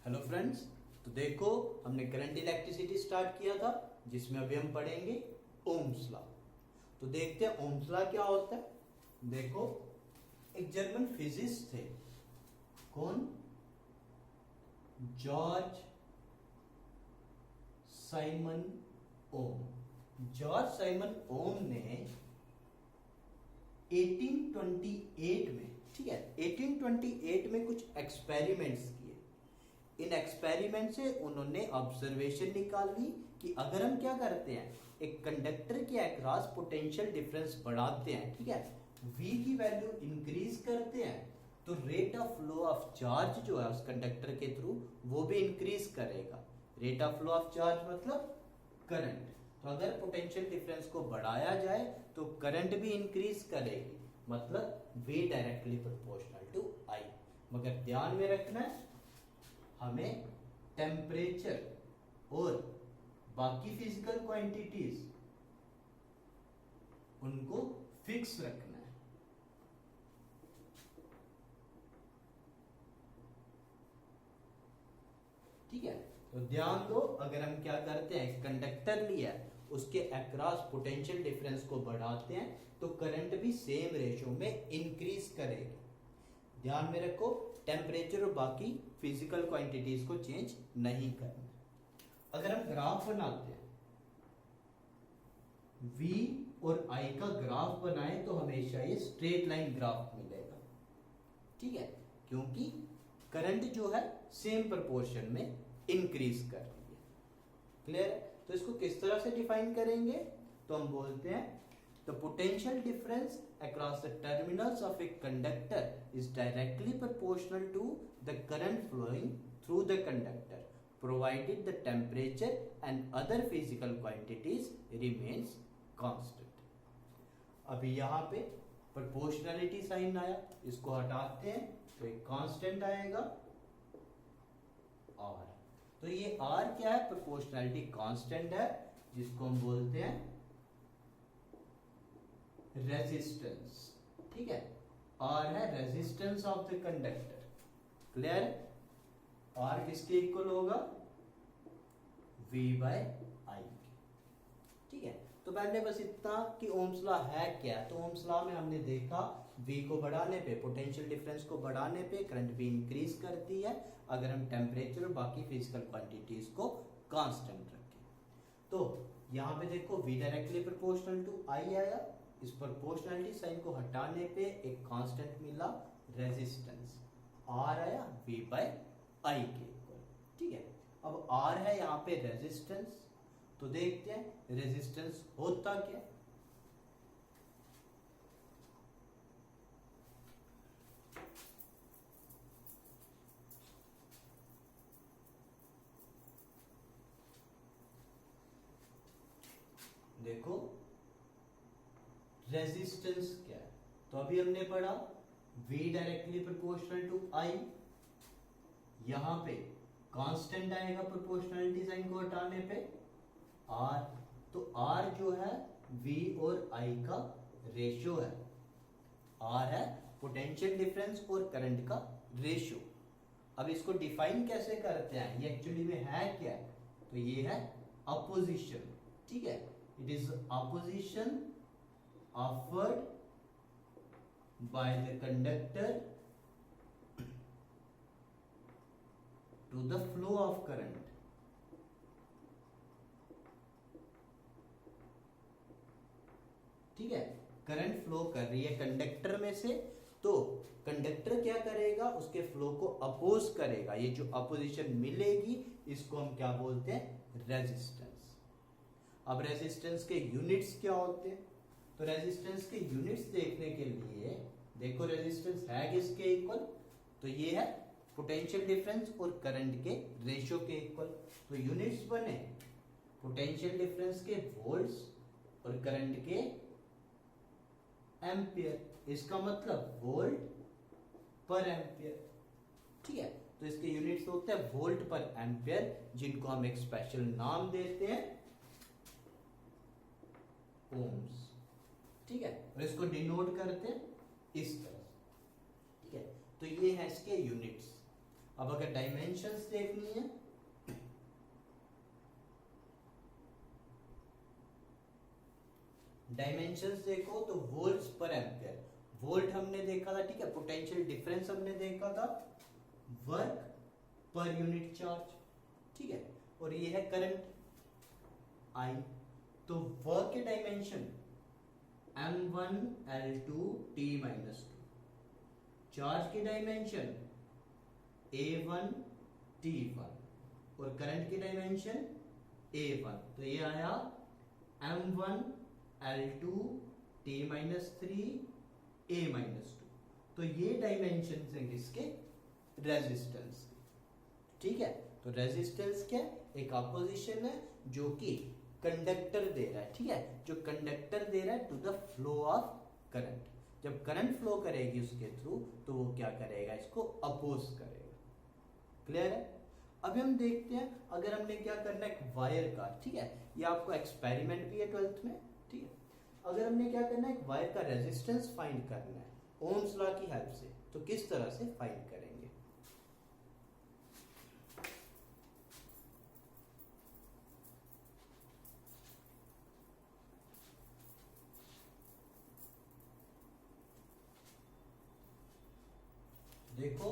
Hello friends, तो देखो हमने करंट इलेक्ट्रिसिटी स्टार्ट किया था जिसमें अभी हम पढ़ेंगे ओम्स लॉ। तो देखते हैं ओम्स लॉ क्या होता है। देखो एक जर्मन फिजिस्ट थे, कौन? जॉर्ज साइमन ओम। जॉर्ज साइमन ओम ने 1828 में, ठीक है, 1828 में कुछ एक्सपेरिमेंट्स किए। इन एक्सपेरिमेंट से उन्होंने ऑब्जर्वेशन निकाली कि अगर हम क्या करते हैं, एक कंडक्टर के अक्रॉस पोटेंशियल डिफरेंस बढ़ाते हैं, ठीक है, V की वैल्यू इंक्रीज करते हैं, तो rate of flow of charge जो है उस कंडक्टर के थ्रू वो भी इंक्रीज करेगा। Rate of flow of charge मतलब करंट। तो अगर पोटेंशियल डिफरेंस को बढ़ाया जाए तो करंट भी इंक्रीज करेगी, मतलब V directly proportional to I। मगर ध्यान में रखना है, हमें टेम्परेचर और बाकी फिजिकल क्वांटिटीज उनको फिक्स रखना है। ठीक है, तो ध्यान दो, अगर हम क्या करते हैं, कंडक्टर लिया है, उसके अक्रॉस पोटेंशियल डिफरेंस को बढ़ाते हैं तो करंट भी सेम रेशियो में इंक्रीज करेगी। ध्यान में रखो, टेम्परेचर और बाकी फिजिकल क्वांटिटीज को चेंज नहीं करना। अगर हम ग्राफ बनाते हैं, V और I का ग्राफ बनाए तो हमेशा ये स्ट्रेट लाइन ग्राफ मिलेगा। ठीक है, क्योंकि करंट जो है सेम प्रोपोर्शन में इंक्रीज कर रही है। क्लियर है? तो इसको किस तरह से डिफाइन करेंगे, तो हम बोलते हैं the potential difference across the terminals of a conductor is directly proportional to the current flowing through the conductor provided the temperature and other physical quantities remains constant। अभी यहाँ पे proportionality साइन आया, इसको हटाते हैं तो एक कांस्टेंट आएगा R। तो ये R क्या है? प्रोपोर्शनैलिटी कांस्टेंट है, जिसको हम बोलते हैं रेजिस्टेंस। ठीक है, R है resistance of the conductor. Clear? R किसके इक्वल होगा? V बाय I के। ठीक है, तो पहले बस इतना कि ओम्स लॉ है क्या। तो ओम्स लॉ में हमने देखा V को बढ़ाने पे, पोटेंशियल डिफरेंस को बढ़ाने पे करंट भी इंक्रीज करती है अगर हम टेम्परेचर और बाकी फिजिकल क्वांटिटीज को कांस्टेंट रखें। तो यहां पे देखो V directly proportional to I आया, इस प्रोपोर्शनलिटी साइन को हटाने पे एक कांस्टेंट मिला रेजिस्टेंस, R आया V बाय I के इक्वल। ठीक है, अब R है यहाँ पे रेजिस्टेंस, तो देखते हैं रेजिस्टेंस होता क्या। देखो रेजिस्टेंस क्या है, तो अभी हमने पढ़ा V directly proportional to I, यहां पे कांस्टेंट आएगा प्रोपोर्शनलिटी साइन को हटाने पे R। तो R जो है V और I का रेशियो है। R है पोटेंशियल डिफरेंस और करंट का रेशियो। अब इसको डिफाइन कैसे करते हैं, ये एक्चुअली में है क्या, तो ये है अपोजिशन। ठीक है, it is opposition offered by the conductor to the flow of current। ठीक है, करंट फ्लो कर रही है कंडक्टर में से, तो कंडक्टर क्या करेगा, उसके फ्लो को अपोज करेगा। ये जो अपोजिशन मिलेगी इसको हम क्या बोलते हैं, रेजिस्टेंस। अब रेजिस्टेंस के यूनिट्स क्या होते हैं, तो रेजिस्टेंस के यूनिट्स देखने के लिए देखो रेजिस्टेंस है किसके इक्वल, तो ये है पोटेंशियल डिफरेंस और करंट के रेशियो के इक्वल। तो यूनिट्स बने पोटेंशियल डिफरेंस के वोल्ट्स और करंट के एम्पियर। इसका मतलब वोल्ट पर एम्पियर। ठीक है, तो इसके यूनिट्स होते हैं वोल्ट पर एम्पियर, जिनको हम एक स्पेशल नाम देते हैं ओम्स। ठीक है, और इसको डिनोट करते हैं इस तरह से। ठीक है, तो ये है इसके यूनिट्स। अब अगर डायमेंशंस देखनी है, डायमेंशंस देखो तो वोल्ट्स पर एम्पियर, वोल्ट हमने देखा था, ठीक है, पोटेंशियल डिफरेंस हमने देखा था, वर्क पर यूनिट चार्ज, ठीक है, और ये है करंट आई। तो वर्क के dimension m1 l2 t -2, charge की डायमेंशन a1 t1 और करंट की डायमेंशन a1। तो ये आया m1 l2 t -3 a -2। तो ये डायमेंशन है किसके, रेजिस्टेंस के, ठीक है। तो रेजिस्टेंस क्या, एक अपोजिशन है जो कि कंडक्टर दे रहा है, ठीक है, जो कंडक्टर दे रहा है to the flow of current. जब करंट फ्लो करेगी उसके थ्रू तो वो क्या करेगा, इसको अपोज करेगा। क्लियर है। अभी हम देखते हैं, अगर हमने क्या करना है, एक वायर का, ठीक है, ये आपको एक्सपेरिमेंट भी है 12th में, ठीक है, अगर हमने क्या करना है, एक वायर का रेजिस्टेंस फाइंड करना है ओम्स लॉ की हेल्प से, तो किस तरह से फाइंड करेंगे। देखो,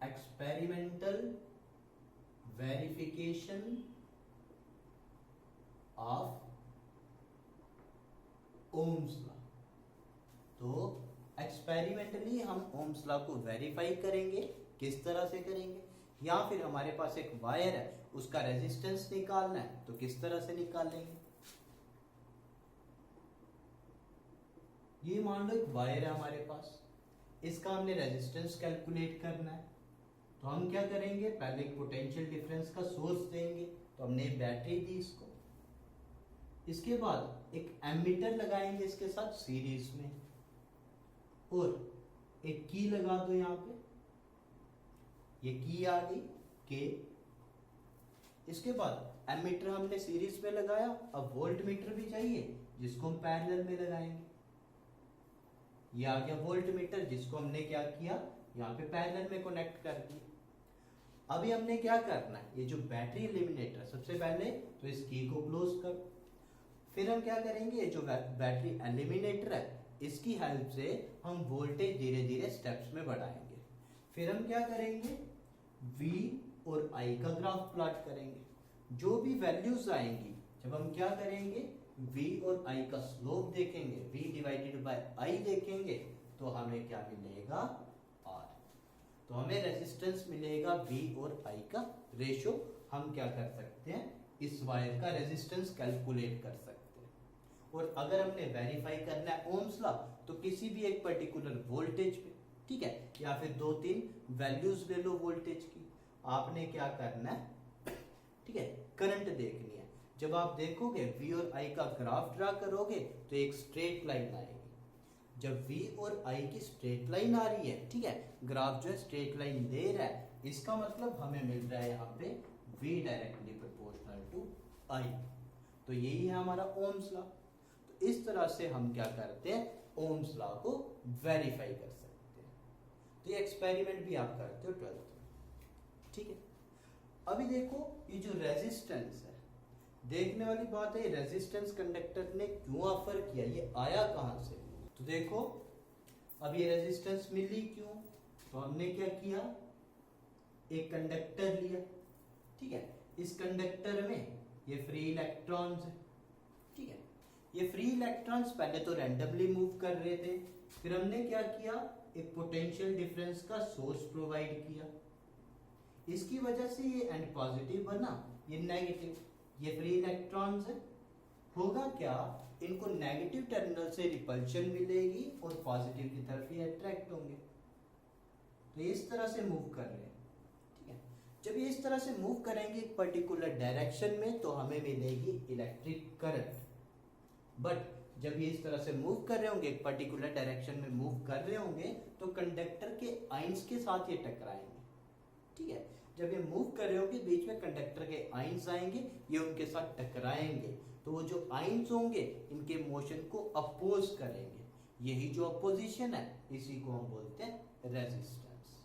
experimental verification of Ohm's law. तो एक्सपेरिमेंटली हम ओम्स लॉ को वेरीफाई करेंगे, किस तरह से करेंगे, या फिर हमारे पास एक वायर है उसका रेजिस्टेंस निकालना है तो किस तरह से निकालेंगे। ये मान लो एक वायर है हमारे पास, इसका हमने रेजिस्टेंस कैलकुलेट करना है, तो हम क्या करेंगे, पहले एक पोटेंशियल डिफरेंस का सोर्स देंगे, तो हमने बैटरी दी इसको, इसके बाद एक एमीटर लगाएंगे इसके साथ सीरीज में, और एक की लगा दो यहाँ पे, ये की आ गई के। इसके बाद एमीटर हमने सीरीज में लगाया, अब वोल्ट मीटर भी चाहिए जिसको हम पैरेलल में लगाएंगे, ये आ गया वोल्ट मीटर जिसको हमने क्या किया, यहाँ पे पैरेलल में कनेक्ट कर दिया। अभी हमने क्या करना है, ये जो बैटरी एलिमिनेटर, सबसे पहले तो इस की को क्लोज करो, फिर हम क्या करेंगे, ये जो बैटरी एलिमिनेटर है इसकी हेल्प से हम वोल्टेज धीरे धीरे स्टेप्स में बढ़ाएंगे। फिर हम क्या करेंगे, V और I का ग्राफ प्लॉट करेंगे, जो भी वैल्यूज आएंगी जब हम क्या करेंगे, V और I का स्लोप देखेंगे, V डिवाइडेड बाय I देखेंगे, तो हमें क्या मिलेगा, R। तो हमें रेजिस्टेंस मिलेगा V और I का रेशो। हम क्या कर सकते हैं, इस वायर का रेजिस्टेंस कैलकुलेट कर सकते हैं। और अगर हमने वेरीफाई करना है ओम्स लॉ, तो किसी भी एक पर्टिकुलर वोल्टेज पे, ठीक है, या फिर 2-3 वैल्यूज ले लो वोल्टेज की, आपने क्या करना है, ठीक है, करंट देखनी है। जब आप देखोगे V और I का ग्राफ ड्रा करोगे तो एक स्ट्रेट लाइन आएगी। जब V और I की स्ट्रेट लाइन आ रही है, ठीक है, ग्राफ जो है स्ट्रेट लाइन दे रहा है, इसका मतलब हमें मिल रहा है यहाँ पे V directly proportional to I। तो यही है हमारा ओम्स लॉ। तो इस तरह से हम क्या करते हैं, ओम्स लॉ को वेरीफाई कर सकते हैं। तो ये एक्सपेरिमेंट भी आप करते हो 12th में, ठीक है। अभी देखो, ये जो रेजिस्टेंस है, देखने वाली बात है, रेजिस्टेंस कंडक्टर ने क्यों ऑफर किया, ये आया कहां से। तो देखो, अब ये रेजिस्टेंस मिली क्यों, तो हमने क्या किया, एक कंडक्टर लिया, ठीक है, इस कंडक्टर में ये फ्री इलेक्ट्रॉन्स है, ठीक है, ये फ्री इलेक्ट्रॉन्स पहले तो रैंडमली मूव कर रहे थे, फिर हमने क्या किया, एक पोटेंशियल डिफरेंस का सोर्स प्रोवाइड किया, इसकी वजह से ये एंड पॉजिटिव बना, ये नेगेटिव, ये फ्री इलेक्ट्रॉन्स है, होगा क्या, इनको नेगेटिव टर्मिनल से रिपल्शन मिलेगी और पॉजिटिव की तरफ ये अट्रैक्ट होंगे। तो ये इस तरह से मूव कर रहे हैं, ठीक है। जब ये इस तरह से मूव करेंगे एक पर्टिकुलर डायरेक्शन में, तो हमें मिलेगी इलेक्ट्रिक करंट। बट जब ये इस तरह से मूव कर रहे होंगे, एक पर्टिकुलर डायरेक्शन में मूव कर रहे होंगे, तो कंडक्टर के आइंस के साथ ये टकराएंगे, ठीक है। जब ये मूव कर रहे होंगे, बीच में कंडक्टर के आइंस आएंगे, ये उनके साथ टकराएंगे, तो वो जो आइंस होंगे इनके मोशन को अपोज करेंगे, यही जो अपोजिशन है इसी को हम बोलते हैं रेजिस्टेंस।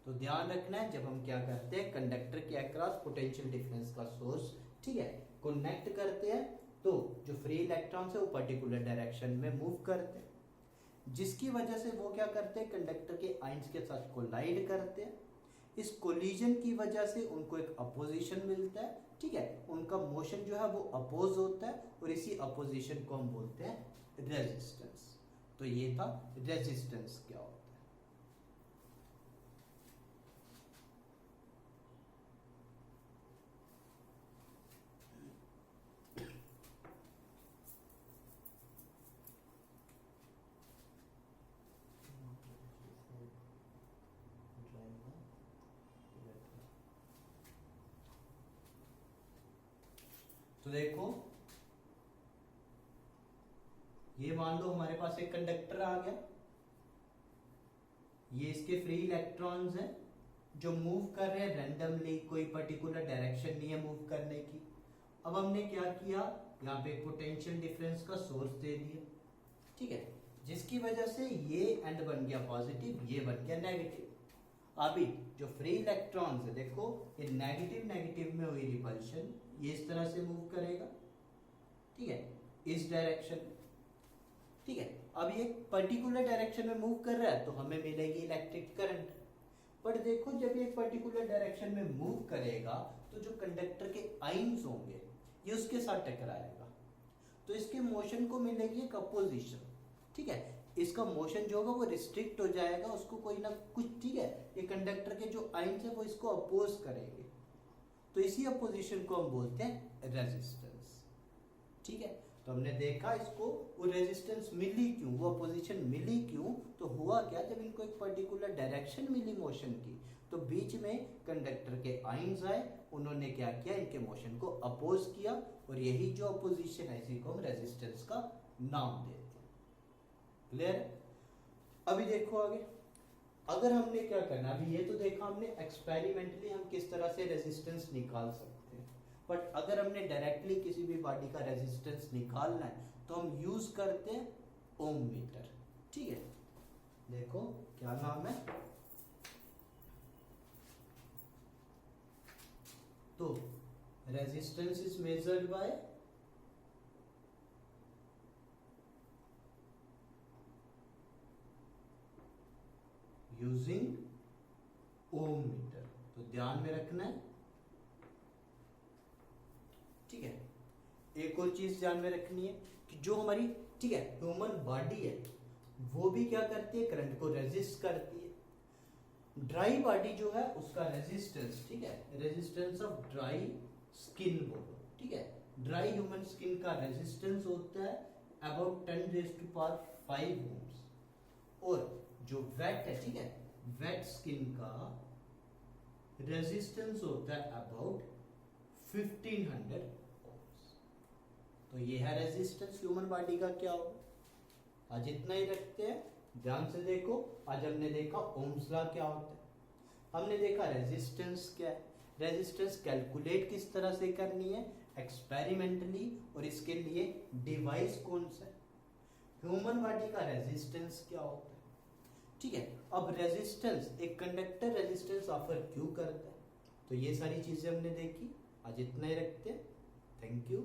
तो ध्यान रखना है जब हम क्या करते हैं कंडक्टर के अक्रॉस पोटेंशियल डिफरेंस का सोर्स, ठीक है, कनेक्ट करते हैं, तो जो फ्री इलेक्ट्रॉन्स है वो पर्टिकुलर डायरेक्शन में मूव करते हैं, जिसकी वजह से वो क्या करते हैं कंडक्टर के आयंस के साथ कोलाइड करते हैं। इस कोलिजन की वजह से उनको एक अपोजिशन मिलता है, ठीक है, उनका मोशन जो है वो अपोज होता है और इसी अपोजिशन को हम बोलते हैं रेजिस्टेंस। तो ये था रेजिस्टेंस क्या होता है। तो देखो ये मान लो हमारे पास एक कंडक्टर आ गया, ये इसके फ्री इलेक्ट्रॉन्स हैं जो मूव कर रहे हैं रैंडमली, कोई पर्टिकुलर डायरेक्शन नहीं है मूव करने की। अब हमने क्या किया, यहाँ पे पोटेंशियल डिफरेंस का सोर्स दे दिया, ठीक है, जिसकी वजह से ये एंड बन गया पॉजिटिव, ये बन गया नेगेटिव। अभी जो फ्री इलेक्ट्रॉन्स है देखो ये नेगेटिव नेगेटिव में हुई रिपल्शन, ये इस तरह से मूव करेगा, ठीक है, इस डायरेक्शन, ठीक है। अब ये पर्टिकुलर डायरेक्शन में मूव कर रहा है तो हमें मिलेगी इलेक्ट्रिक करंट। पर देखो जब ये पर्टिकुलर डायरेक्शन में मूव करेगा तो जो कंडक्टर के आयंस होंगे ये उसके साथ टकराएगा, तो इसके मोशन को मिलेगी एक अपोजिशन, ठीक है। इसका मोशन जो होगा वो रिस्ट्रिक्ट हो जाएगा, उसको कोई ना कुछ, ठीक है, ये कंडक्टर के जो आयंस है वो इसको अपोज करेंगे, तो इसी अपोजिशन को हम बोलते हैं रेजिस्टेंस, ठीक है। तो हमने देखा इसको वो रेजिस्टेंस मिली क्यों, वो अपोजिशन मिली क्यों, तो हुआ क्या, जब इनको एक पर्टिकुलर डायरेक्शन मिली मोशन की तो बीच में कंडक्टर के आयंस आए, उन्होंने क्या किया, इनके मोशन को अपोज किया, और यही जो अपोजिशन है इसी को हम रेजिस्टेंस का नाम देते हैं। क्लियर? अभी देखो आगे, अगर हमने क्या करना, अभी ये तो देखा हमने एक्सपेरिमेंटली हम किस तरह से रेजिस्टेंस निकाल सकते हैं, बट अगर हमने डायरेक्टली किसी भी बॉडी का रेजिस्टेंस निकालना है तो हम यूज करते हैं ओम मीटर, ठीक है। देखो क्या नाम है, तो resistance is measured by using ohm meter. तो ध्यान में रखना है, ठीक है। एक और चीज ध्यान में रखनी है कि जो हमारी, ठीक है, ह्यूमन बॉडी है वो भी क्या करती है, करंट को रेजिस्ट करती है। ड्राई बॉडी जो है उसका रेजिस्टेंस, ठीक है, रेजिस्टेंस ऑफ ड्राई स्किन बोलो, ठीक है, ड्राई ह्यूमन स्किन का रेजिस्टेंस होता है अबाउट 10⁵ ओम्स, और जो वेट है, ठीक है, वेट स्किन का रेजिस्टेंस होता है अबाउट 1500 ओम्स। तो ये है रेजिस्टेंस ह्यूमन बॉडी का क्या होगा। आज इतना ही रखते हैं, ध्यान से देखो। आज हमने देखा ओम्स लॉ क्या होता है, हमने देखा रेजिस्टेंस क्या है, रेजिस्टेंस कैलकुलेट किस तरह से करनी है एक्सपेरिमेंटली, और इसके लिए डिवाइस कौन सा है, ह्यूमन बॉडी का रेजिस्टेंस क्या होता है, ठीक है। अब रेजिस्टेंस, एक कंडक्टर रेजिस्टेंस ऑफर क्यों करता है, तो ये सारी चीजें हमने देखी। आज इतना ही रखते हैं, थैंक यू।